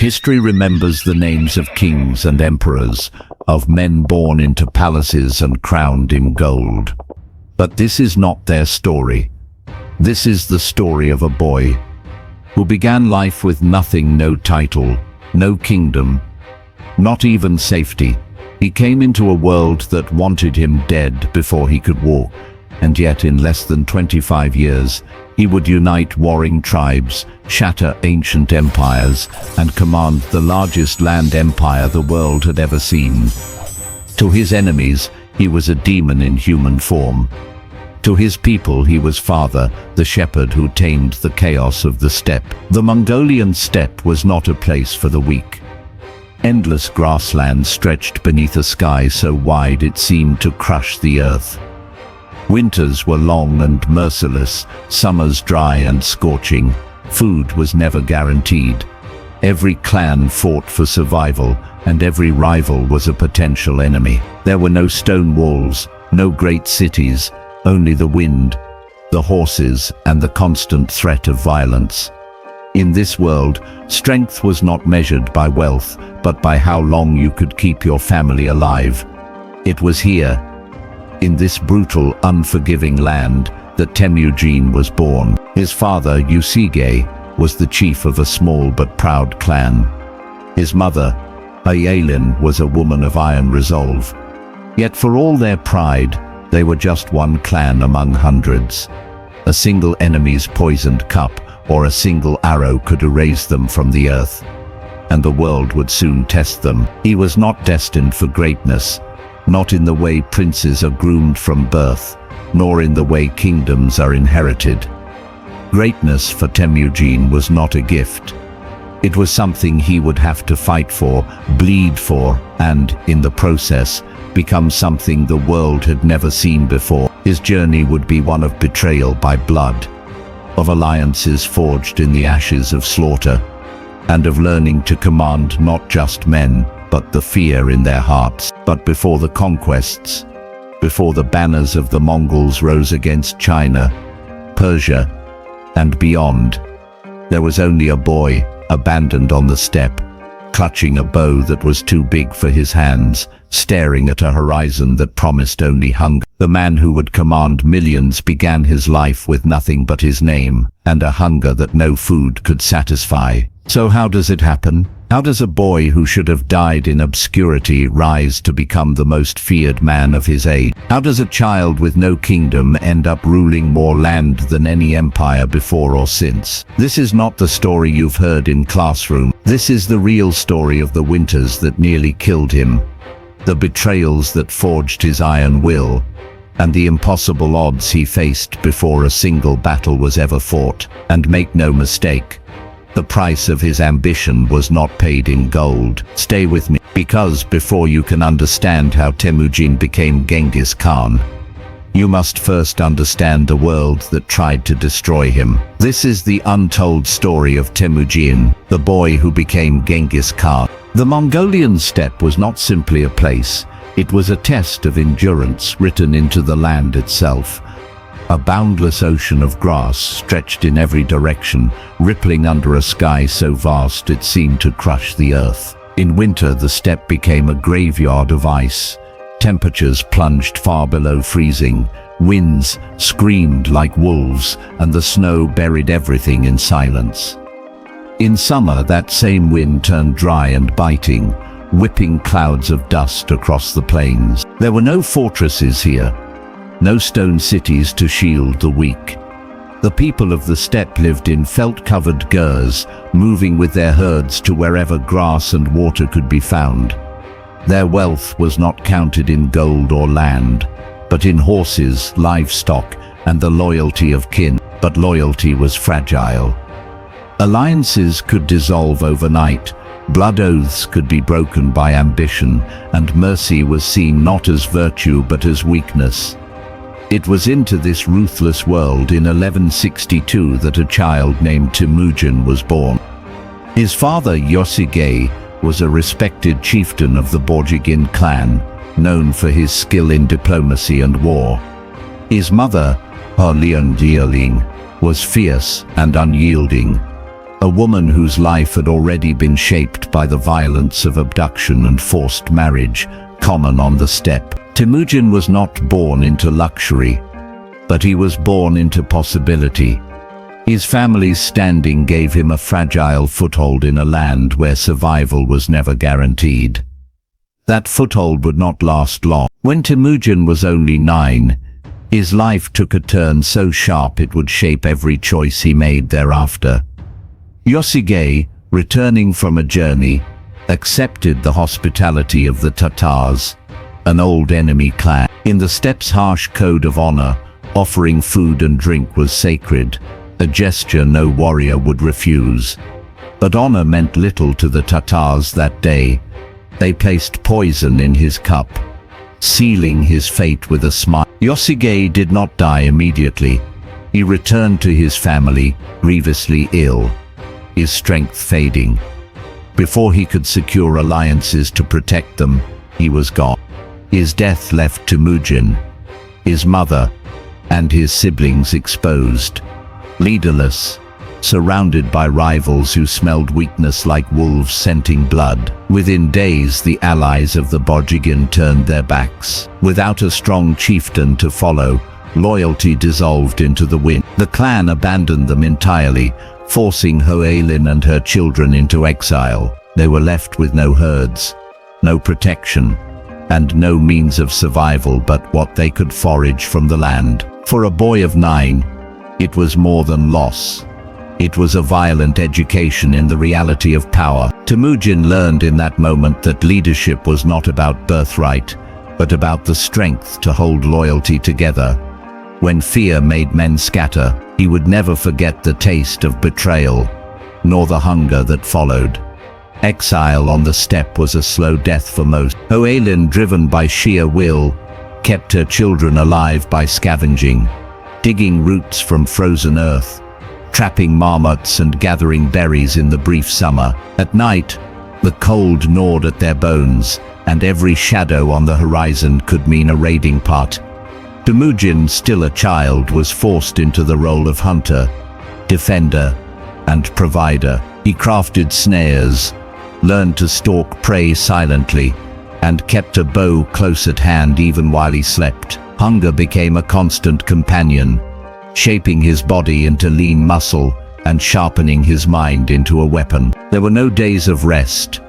History remembers the names of kings and emperors, of men born into palaces and crowned in gold. But this is not their story. This is the story of a boy who began life with nothing, no title, no kingdom, not even safety. He came into a world that wanted him dead before he could walk, and yet in less than 25 years, he would unite warring tribes, shatter ancient empires, and command the largest land empire the world had ever seen. To his enemies, he was a demon in human form. To his people, he was father, the shepherd who tamed the chaos of the steppe. The Mongolian steppe was not a place for the weak. Endless grasslands stretched beneath a sky so wide it seemed to crush the earth. Winters were long and merciless, summers dry and scorching. Food was never guaranteed. Every clan fought for survival, and every rival was a potential enemy. There were no stone walls, no great cities, only the wind, the horses, and the constant threat of violence. In this world, strength was not measured by wealth, but by how long you could keep your family alive. It was here, in this brutal, unforgiving land, that Temüjin was born. His father, Usige, was the chief of a small but proud clan. His mother, Ayalin, was a woman of iron resolve. Yet for all their pride, they were just one clan among hundreds. A single enemy's poisoned cup or a single arrow could erase them from the earth, and the world would soon test them. He was not destined for greatness, not in the way princes are groomed from birth, nor in the way kingdoms are inherited. Greatness for Temüjin was not a gift. It was something he would have to fight for, bleed for, and, in the process, become something the world had never seen before. His journey would be one of betrayal by blood, of alliances forged in the ashes of slaughter, and of learning to command not just men, but the fear in their hearts. But before the conquests, before the banners of the Mongols rose against China, Persia, and beyond, there was only a boy, abandoned on the steppe, clutching a bow that was too big for his hands, staring at a horizon that promised only hunger. The man who would command millions began his life with nothing but his name, and a hunger that no food could satisfy. So how does it happen? How does a boy who should have died in obscurity rise to become the most feared man of his age? How does a child with no kingdom end up ruling more land than any empire before or since? This is not the story you've heard in classroom. This is the real story of the winters that nearly killed him, the betrayals that forged his iron will, and the impossible odds he faced before a single battle was ever fought. And make no mistake, the price of his ambition was not paid in gold. Stay with me, because before you can understand how Temüjin became Genghis Khan, you must first understand the world that tried to destroy him. This is the untold story of Temüjin, the boy who became Genghis Khan. The Mongolian steppe was not simply a place, it was a test of endurance written into the land itself. A boundless ocean of grass stretched in every direction, rippling under a sky so vast it seemed to crush the earth. In winter, the steppe became a graveyard of ice. Temperatures plunged far below freezing, winds screamed like wolves, and the snow buried everything in silence. In summer, that same wind turned dry and biting, whipping clouds of dust across the plains. There were no fortresses here, no stone cities to shield the weak. The people of the steppe lived in felt-covered gurs, moving with their herds to wherever grass and water could be found. Their wealth was not counted in gold or land, but in horses, livestock, and the loyalty of kin. But loyalty was fragile. Alliances could dissolve overnight, blood oaths could be broken by ambition, and mercy was seen not as virtue but as weakness. It was into this ruthless world in 1162 that a child named Temüjin was born. His father, Usige, was a respected chieftain of the Borjigin clan, known for his skill in diplomacy and war. His mother, Ayalin, was fierce and unyielding. a woman whose life had already been shaped by the violence of abduction and forced marriage, common on the steppe. Temüjin was not born into luxury, but he was born into possibility. His family's standing gave him a fragile foothold in a land where survival was never guaranteed. That foothold would not last long. When Temüjin was only 9, his life took a turn so sharp it would shape every choice he made thereafter. Yosige, returning from a journey, accepted the hospitality of the Tatars, an old enemy clan. In the steppe's harsh code of honor, offering food and drink was sacred, a gesture no warrior would refuse. But honor meant little to the Tatars that day. They placed poison in his cup, sealing his fate with a smile. Yosige did not die immediately. He returned to his family, grievously ill, his strength fading. Before he could secure alliances to protect them, he was gone. His death left Temüjin, his mother, and his siblings exposed, leaderless, surrounded by rivals who smelled weakness like wolves scenting blood. Within days, the allies of the Bojigin turned their backs. Without a strong chieftain to follow, loyalty dissolved into the wind. The clan abandoned them entirely, forcing Hoelin and her children into exile. They were left with no herds, no protection, and no means of survival but what they could forage from the land. For a boy of 9, it was more than loss. It was a violent education in the reality of power. Temüjin learned in that moment that leadership was not about birthright, but about the strength to hold loyalty together. When fear made men scatter, he would never forget the taste of betrayal, nor the hunger that followed. Exile on the steppe was a slow death for most. Hoelin, driven by sheer will, kept her children alive by scavenging, digging roots from frozen earth, trapping marmots and gathering berries in the brief summer. At night, the cold gnawed at their bones, and every shadow on the horizon could mean a raiding party. Temüjin, still a child, was forced into the role of hunter, defender, and provider. He crafted snares, learned to stalk prey silently, and kept a bow close at hand even while he slept. Hunger became a constant companion, shaping his body into lean muscle and sharpening his mind into a weapon. There were no days of rest,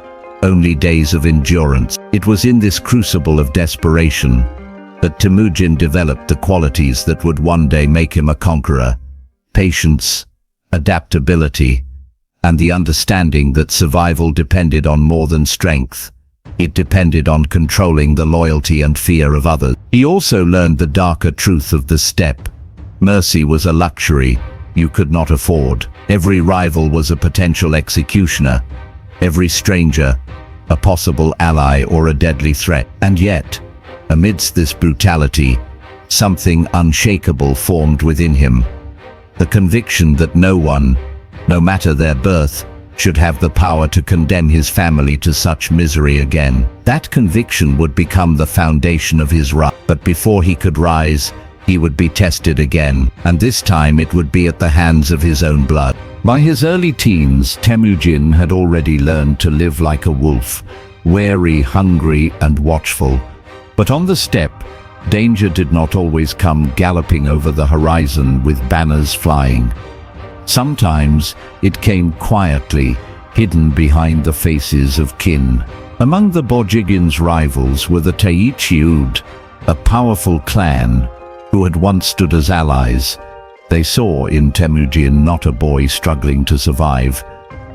only days of endurance. It was in this crucible of desperation that Temüjin developed the qualities that would one day make him a conqueror: patience, adaptability, and the understanding that survival depended on more than strength. It depended on controlling the loyalty and fear of others. He also learned the darker truth of the steppe. Mercy was a luxury you could not afford. Every rival was a potential executioner, every stranger a possible ally or a deadly threat. And yet, amidst this brutality, something unshakable formed within him: the conviction that no one, no matter their birth, should have the power to condemn his family to such misery again. That conviction would become the foundation of his rise. But before he could rise, he would be tested again, and this time it would be at the hands of his own blood. By his early teens, Temüjin had already learned to live like a wolf, wary, hungry, and watchful. But on the steppe, danger did not always come galloping over the horizon with banners flying. Sometimes it came quietly, hidden behind the faces of kin. Among the Bojigin's rivals were the Temüjin, a powerful clan who had once stood as allies. They saw in Temüjin not a boy struggling to survive,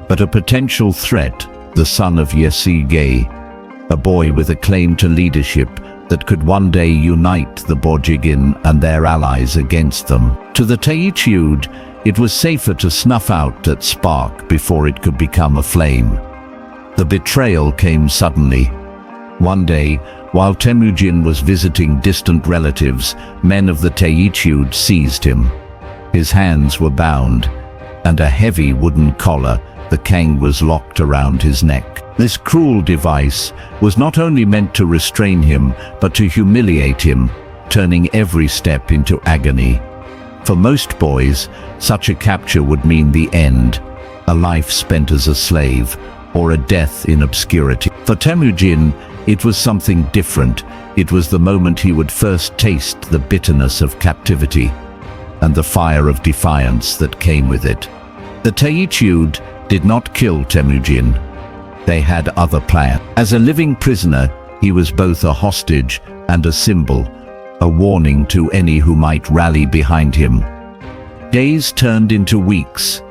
but a potential threat, the son of Yosige, a boy with a claim to leadership that could one day unite the Bojigin and their allies against them. To the Temüjin, it was safer to snuff out that spark before it could become a flame. The betrayal came suddenly. One day, while Temüjin was visiting distant relatives, men of the Temüjin seized him. His hands were bound, and a heavy wooden collar, the kang, was locked around his neck. This cruel device was not only meant to restrain him, but to humiliate him, turning every step into agony. For most boys, such a capture would mean the end. a life spent as a slave, or a death in obscurity. For Temüjin, it was something different. It was the moment he would first taste the bitterness of captivity and the fire of defiance that came with it. The Temüjin did not kill Temüjin. They had other plans. As a living prisoner, he was both a hostage and a symbol, a warning to any who might rally behind him. Days turned into weeks.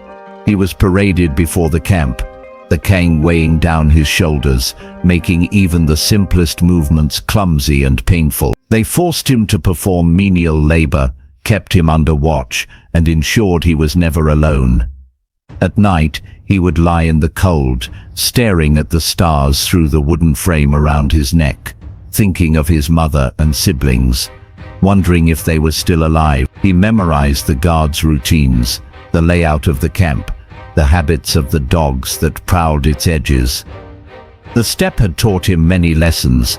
He was paraded before the camp, the cane weighing down his shoulders, making even the simplest movements clumsy and painful. They forced him to perform menial labor, kept him under watch, and ensured he was never alone. At night, he would lie in the cold, staring at the stars through the wooden frame around his neck, thinking of his mother and siblings, wondering if they were still alive. He memorized the guards' routines, the layout of the camp, the habits of the dogs that prowled its edges. The steppe had taught him many lessons,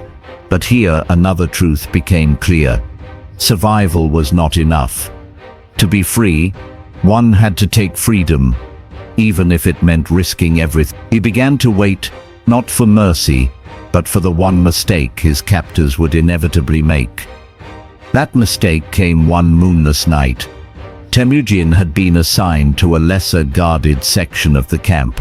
but here another truth became clear. Survival was not enough. To be free, one had to take freedom, even if it meant risking everything. He began to wait, not for mercy, but for the one mistake his captors would inevitably make. That mistake came one moonless night. Temüjin had been assigned to a lesser guarded section of the camp,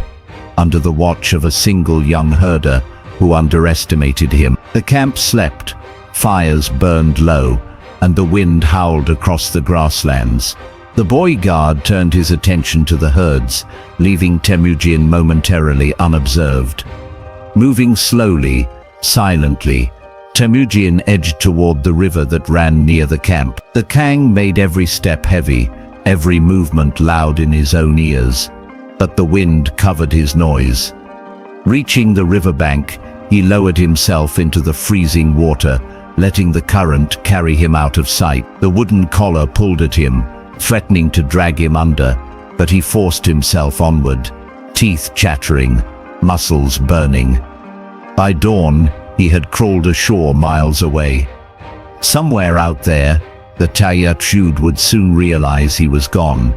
under the watch of a single young herder who underestimated him. The camp slept, fires burned low, and the wind howled across the grasslands. The boy guard turned his attention to the herds, leaving Temüjin momentarily unobserved. Moving slowly, silently, Temüjin edged toward the river that ran near the camp. The Kang made every step heavy, every movement loud in his own ears, but the wind covered his noise. Reaching the riverbank, he lowered himself into the freezing water, letting the current carry him out of sight. The wooden collar pulled at him, threatening to drag him under, but he forced himself onward, teeth chattering, muscles burning. By dawn, he had crawled ashore miles away. Somewhere out there, the Temüjin would soon realize he was gone,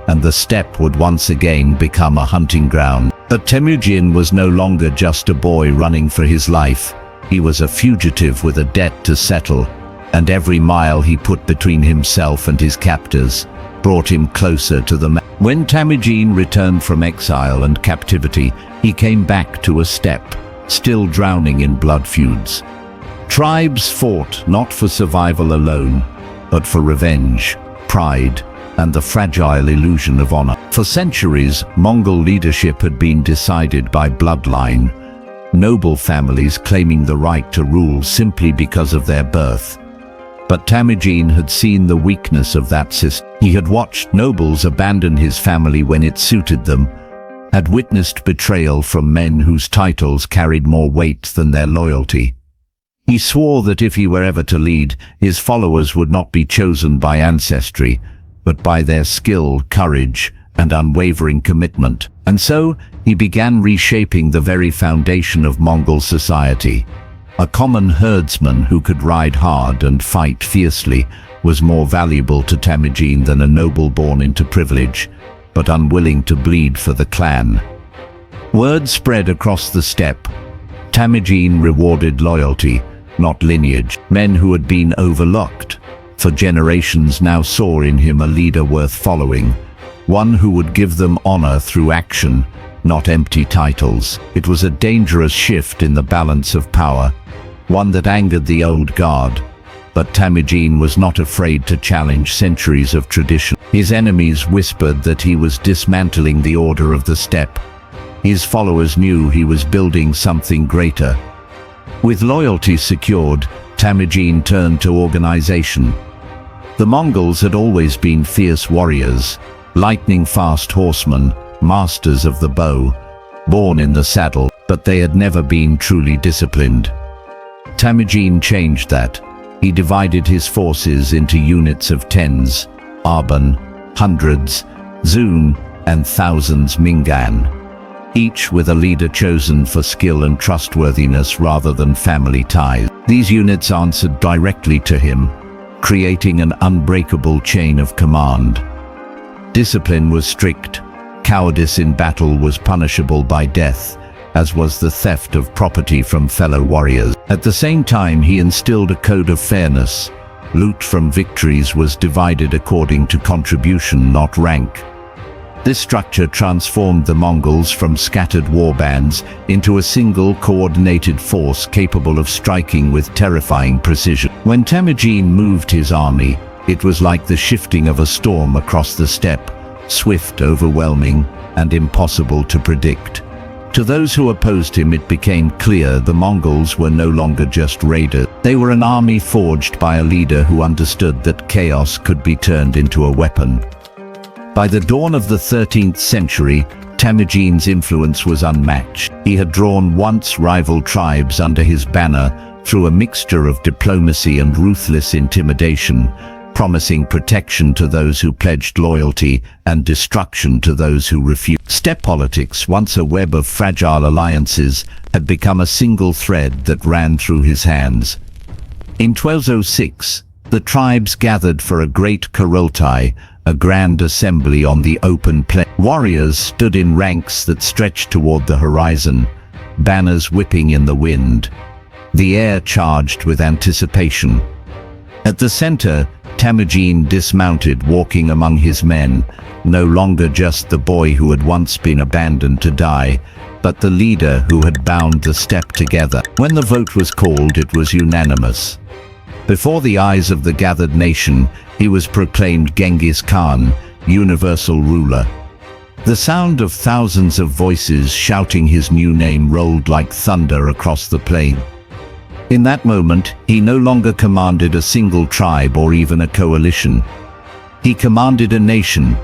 and the steppe would once again become a hunting ground. But Temüjin was no longer just a boy running for his life. He was a fugitive with a debt to settle, and every mile he put between himself and his captors brought him closer to the man. When Temüjin returned from exile and captivity, he came back to a steppe, still drowning in blood feuds. Tribes fought not for survival alone, but for revenge, pride, and the fragile illusion of honor. For centuries, Mongol leadership had been decided by bloodline, noble families claiming the right to rule simply because of their birth. But Temüjin had seen the weakness of that system. He had watched nobles abandon his family when it suited them, had witnessed betrayal from men whose titles carried more weight than their loyalty. He swore that if he were ever to lead, his followers would not be chosen by ancestry, but by their skill, courage, and unwavering commitment. And so, he began reshaping the very foundation of Mongol society. A common herdsman who could ride hard and fight fiercely was more valuable to Temüjin than a noble born into privilege, but unwilling to bleed for the clan. Word spread across the steppe. Temüjin rewarded loyalty, not lineage. Men who had been overlooked for generations now saw in him a leader worth following, one who would give them honor through action, not empty titles. It was a dangerous shift in the balance of power, one that angered the old guard. But Temüjin was not afraid to challenge centuries of tradition. His enemies whispered that he was dismantling the order of the steppe. His followers knew he was building something greater. With loyalty secured, Temüjin turned to organization. The Mongols had always been fierce warriors, lightning-fast horsemen, masters of the bow, born in the saddle, but they had never been truly disciplined. Temüjin changed that. He divided his forces into units of tens, arban, hundreds, zun, and thousands mingan, each with a leader chosen for skill and trustworthiness rather than family ties. These units answered directly to him, creating an unbreakable chain of command. Discipline was strict, cowardice in battle was punishable by death, as was the theft of property from fellow warriors. At the same time, he instilled a code of fairness. Loot from victories was divided according to contribution, not rank. This structure transformed the Mongols from scattered warbands into a single coordinated force capable of striking with terrifying precision. When Temüjin moved his army, it was like the shifting of a storm across the steppe, swift, overwhelming, and impossible to predict. To those who opposed him, it became clear the Mongols were no longer just raiders. They were an army forged by a leader who understood that chaos could be turned into a weapon. By the dawn of the 13th century, Temüjin's influence was unmatched. He had drawn once rival tribes under his banner through a mixture of diplomacy and ruthless intimidation, promising protection to those who pledged loyalty and destruction to those who refused. Steppe politics, once a web of fragile alliances, had become a single thread that ran through his hands. In 1206, the tribes gathered for a great Kurultai, a grand assembly on the open plain. Warriors stood in ranks that stretched toward the horizon, banners whipping in the wind, the air charged with anticipation. At the center, Temüjin dismounted, walking among his men, no longer just the boy who had once been abandoned to die, but the leader who had bound the steppe together. When the vote was called, it was unanimous. Before the eyes of the gathered nation, he was proclaimed Genghis Khan, universal ruler. The sound of thousands of voices shouting his new name rolled like thunder across the plain. In that moment, he no longer commanded a single tribe or even a coalition. He commanded a nation,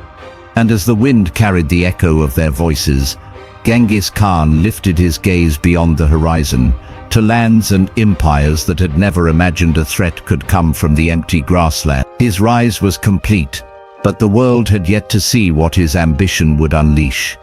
and as the wind carried the echo of their voices, Genghis Khan lifted his gaze beyond the horizon, to lands and empires that had never imagined a threat could come from the empty grassland. His rise was complete, but the world had yet to see what his ambition would unleash.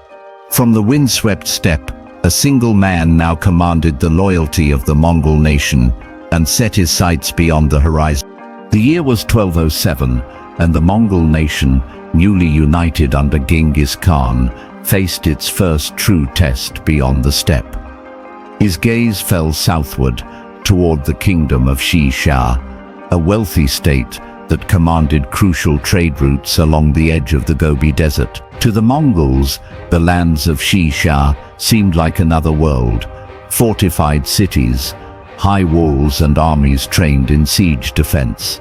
From the windswept steppe, a single man now commanded the loyalty of the Mongol nation and set his sights beyond the horizon. The year was 1207, and the Mongol nation, newly united under Genghis Khan, faced its first true test beyond the steppe. His gaze fell southward, toward the kingdom of Xisha, a wealthy state that commanded crucial trade routes along the edge of the Gobi Desert. To the Mongols, the lands of Xisha seemed like another world. Fortified cities, high walls, and armies trained in siege defense.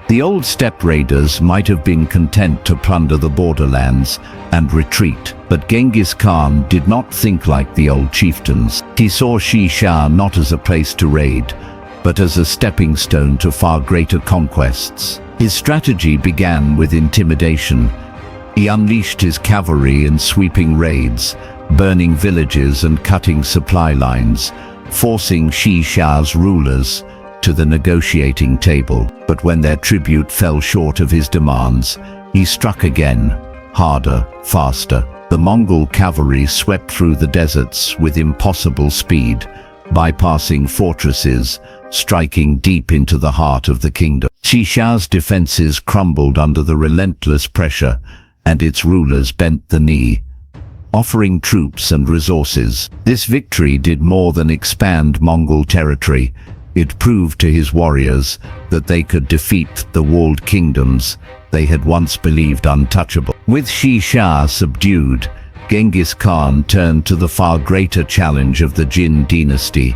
The old steppe raiders might have been content to plunder the borderlands and retreat, but Genghis Khan did not think like the old chieftains. He saw Xisha not as a place to raid, but as a stepping stone to far greater conquests. His strategy began with intimidation. He unleashed his cavalry in sweeping raids, burning villages and cutting supply lines, forcing Xisha's rulers to the negotiating table. But when their tribute fell short of his demands, he struck again, harder, faster. The Mongol cavalry swept through the deserts with impossible speed, bypassing fortresses, striking deep into the heart of the kingdom. Xisha's defenses crumbled under the relentless pressure, and its rulers bent the knee, offering troops and resources. This victory did more than expand Mongol territory. It proved to his warriors that they could defeat the walled kingdoms they had once believed untouchable. With Xisha subdued, Genghis Khan turned to the far greater challenge of the Jin dynasty,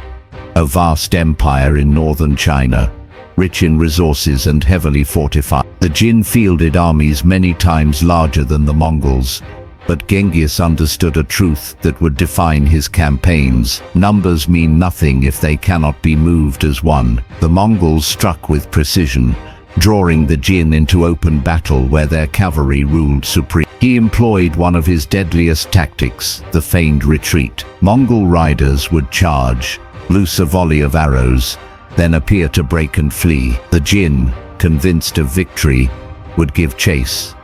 a vast empire in northern China, rich in resources and heavily fortified. The Jin fielded armies many times larger than the Mongols, but Genghis understood a truth that would define his campaigns. Numbers mean nothing if they cannot be moved as one. The Mongols struck with precision, drawing the Jin into open battle where their cavalry ruled supreme. He employed one of his deadliest tactics, the feigned retreat. Mongol riders would charge, loose a volley of arrows, then appear to break and flee. The Jin, convinced of victory, would give chase,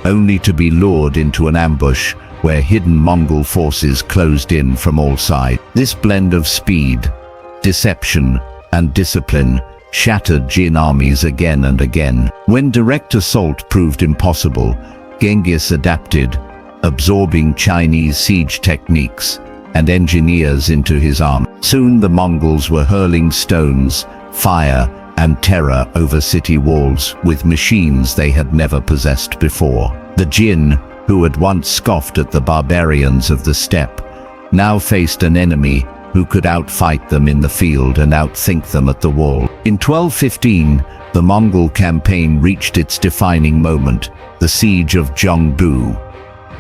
only to be lured into an ambush where hidden Mongol forces closed in from all sides. This blend of speed, deception, and discipline shattered Jin armies again and again. When direct assault proved impossible, Genghis adapted, absorbing Chinese siege techniques and engineers into his army. Soon the Mongols were hurling stones, fire, and terror over city walls with machines they had never possessed before. The Jin, who had once scoffed at the barbarians of the steppe, now faced an enemy who could outfight them in the field and outthink them at the wall. In 1215, the Mongol campaign reached its defining moment, the siege of Zhongdu,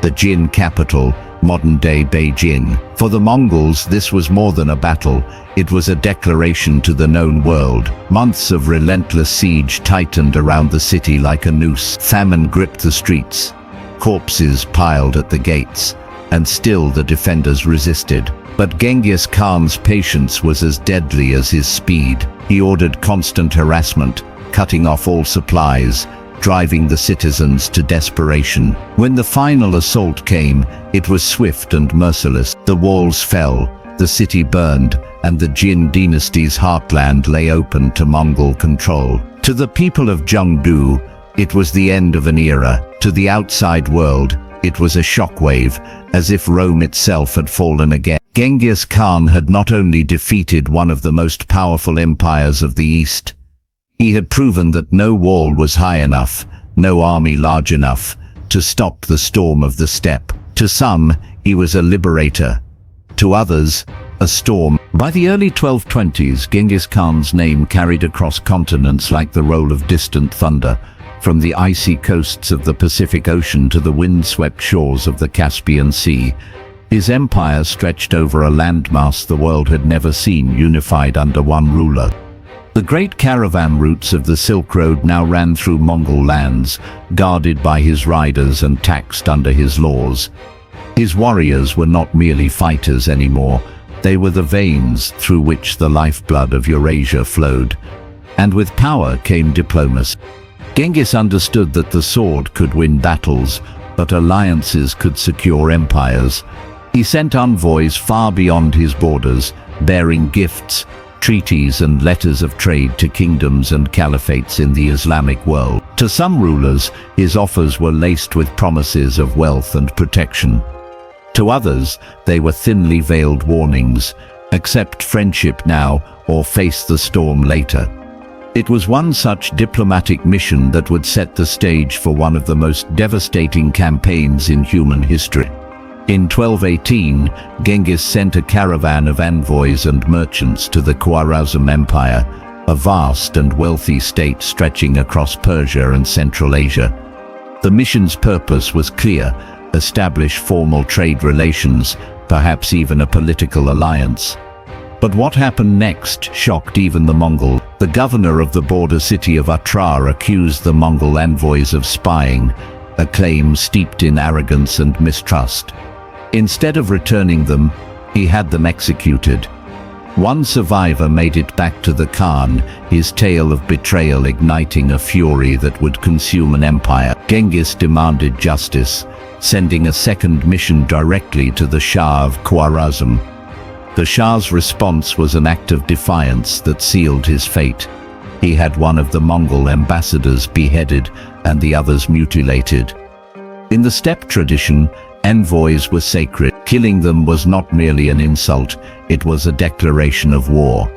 the Jin capital, modern-day Beijing. For the Mongols, this was more than a battle. It was a declaration to the known world. Months of relentless siege tightened around the city like a noose. Famine gripped the streets. Corpses piled at the gates, and still the defenders resisted. But Genghis Khan's patience was as deadly as his speed. He ordered constant harassment, cutting off all supplies, driving the citizens to desperation. When the final assault came, it was swift and merciless. The walls fell, the city burned, and the Jin dynasty's heartland lay open to Mongol control. To the people of Zhongdu, it was the end of an era. To the outside world, it was a shockwave, as if Rome itself had fallen again. Genghis Khan had not only defeated one of the most powerful empires of the East, he had proven that no wall was high enough, no army large enough, to stop the storm of the steppe. To some, he was a liberator. To others, a storm. By the early 1220s, Genghis Khan's name carried across continents like the roll of distant thunder, from the icy coasts of the Pacific Ocean to the wind-swept shores of the Caspian Sea. His empire stretched over a landmass the world had never seen, unified under one ruler. The great caravan routes of the Silk Road now ran through Mongol lands, guarded by his riders and taxed under his laws. His warriors were not merely fighters anymore. They were the veins through which the lifeblood of Eurasia flowed. And with power came diplomacy. Genghis understood that the sword could win battles, but alliances could secure empires. He sent envoys far beyond his borders, bearing gifts, treaties and letters of trade to kingdoms and caliphates in the Islamic world. To some rulers, his offers were laced with promises of wealth and protection. To others, they were thinly veiled warnings: accept friendship now or face the storm later. It was one such diplomatic mission that would set the stage for one of the most devastating campaigns in human history. In 1218, Genghis sent a caravan of envoys and merchants to the Khwarezm Empire, a vast and wealthy state stretching across Persia and Central Asia. The mission's purpose was clear: establish formal trade relations, perhaps even a political alliance. But what happened next shocked even the Mongol. The governor of the border city of Atrar accused the Mongol envoys of spying, a claim steeped in arrogance and mistrust. Instead of returning them, he had them executed. One survivor made it back to the Khan, his tale of betrayal igniting a fury that would consume an empire. Genghis demanded justice, sending a second mission directly to the Shah of Khwarezm. The Shah's response was an act of defiance that sealed his fate. He had one of the Mongol ambassadors beheaded and the others mutilated. In the steppe tradition, envoys were sacred. Killing them was not merely an insult, it was a declaration of war.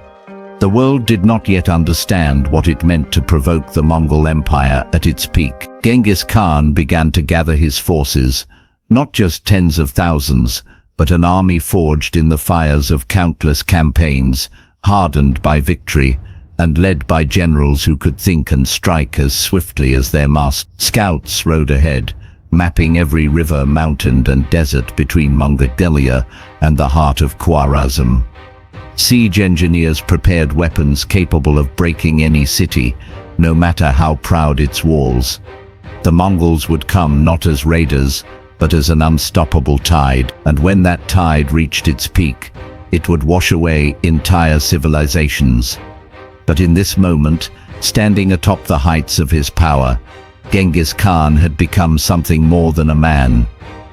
The world did not yet understand what it meant to provoke the Mongol Empire at its peak. Genghis Khan began to gather his forces, not just tens of thousands, but an army forged in the fires of countless campaigns, hardened by victory, and led by generals who could think and strike as swiftly as their masters. Scouts rode ahead, mapping every river, mountain and desert between Mongolia and the heart of Khwarezm. Siege engineers prepared weapons capable of breaking any city, no matter how proud its walls. The Mongols would come not as raiders, but as an unstoppable tide, and when that tide reached its peak, it would wash away entire civilizations. But in this moment, standing atop the heights of his power, Genghis Khan had become something more than a man.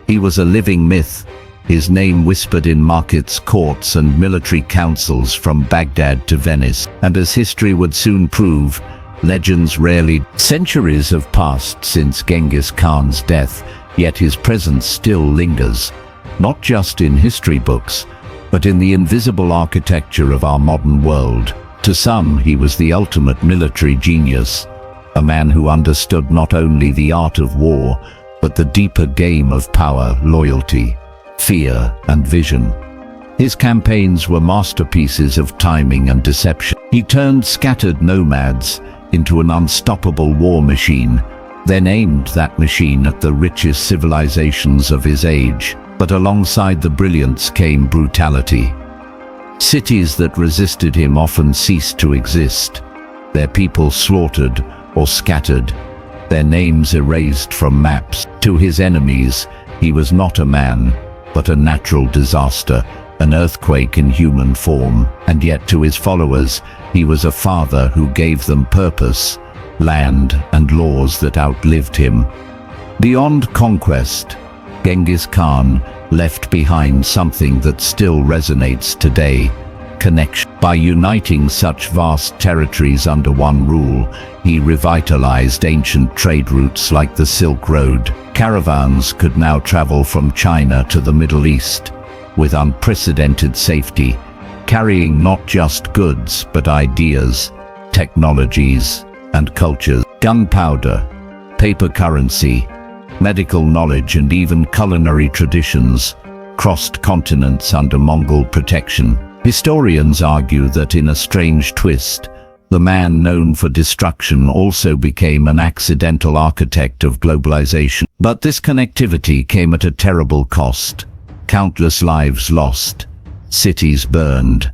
He was a living myth, his name whispered in markets, courts and military councils from Baghdad to Venice. And as history would soon prove, legends rarely. Centuries have passed since Genghis Khan's death, yet his presence still lingers, not just in history books, but in the invisible architecture of our modern world. To some, he was the ultimate military genius, a man who understood not only the art of war, but the deeper game of power, loyalty, fear, and vision. His campaigns were masterpieces of timing and deception. He turned scattered nomads into an unstoppable war machine, then aimed that machine at the richest civilizations of his age. But alongside the brilliance came brutality. Cities that resisted him often ceased to exist, their people slaughtered or scattered, their names erased from maps. To his enemies, he was not a man, but a natural disaster, an earthquake in human form. And yet to his followers, he was a father who gave them purpose, land, and laws that outlived him. Beyond conquest, Genghis Khan left behind something that still resonates today: connection. By uniting such vast territories under one rule, he revitalized ancient trade routes like the Silk Road. Caravans could now travel from China to the Middle East with unprecedented safety, carrying not just goods but ideas, technologies, and cultures. Gunpowder, paper currency, medical knowledge, and even culinary traditions crossed continents under Mongol protection. Historians argue that in a strange twist, the man known for destruction also became an accidental architect of globalization. But this connectivity came at a terrible cost. Countless lives lost, cities burned,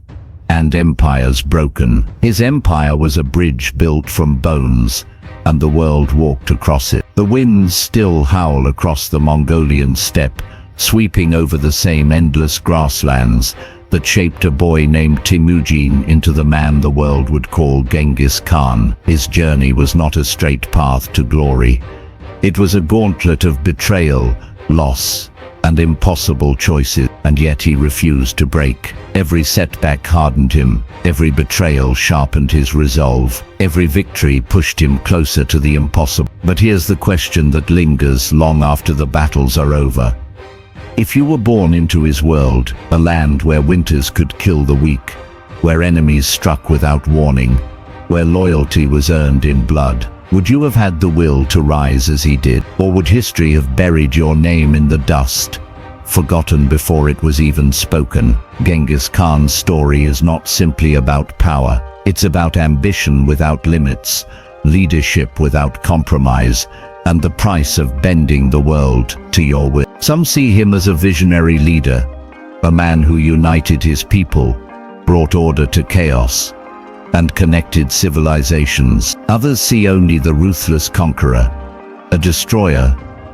and empires broken. His empire was a bridge built from bones, and the world walked across it. The winds still howl across the Mongolian steppe, sweeping over the same endless grasslands that shaped a boy named Temüjin into the man the world would call Genghis Khan. His journey was not a straight path to glory. It was a gauntlet of betrayal, loss, and impossible choices, and yet he refused to break. Every setback hardened him, every betrayal sharpened his resolve, every victory pushed him closer to the impossible. But here's the question that lingers long after the battles are over. If you were born into his world, a land where winters could kill the weak, where enemies struck without warning, where loyalty was earned in blood, would you have had the will to rise as he did? Or would history have buried your name in the dust, forgotten before it was even spoken? Genghis Khan's story is not simply about power. It's about ambition without limits, leadership without compromise, and the price of bending the world to your will. Some see him as a visionary leader, a man who united his people, brought order to chaos, and connected civilizations. Others see only the ruthless conqueror, a destroyer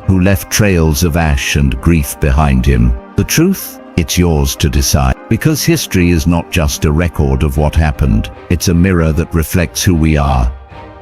who left trails of ash and grief behind him. The truth? It's yours to decide. Because history is not just a record of what happened, it's a mirror that reflects who we are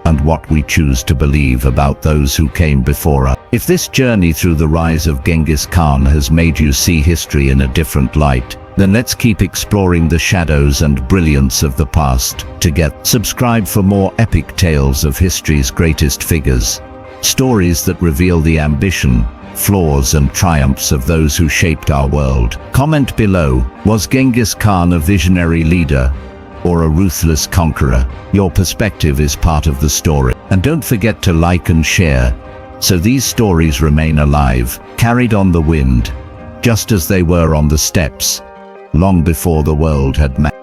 and what we choose to believe about those who came before us. If this journey through the rise of Genghis Khan has made you see history in a different light, then let's keep exploring the shadows and brilliance of the past together. Subscribe for more epic tales of history's greatest figures, stories that reveal the ambition, flaws, and triumphs of those who shaped our world. Comment below, was Genghis Khan a visionary leader or a ruthless conqueror? Your perspective is part of the story. And don't forget to like and share, so these stories remain alive, carried on the wind, just as they were on the steppes, long before the world had met.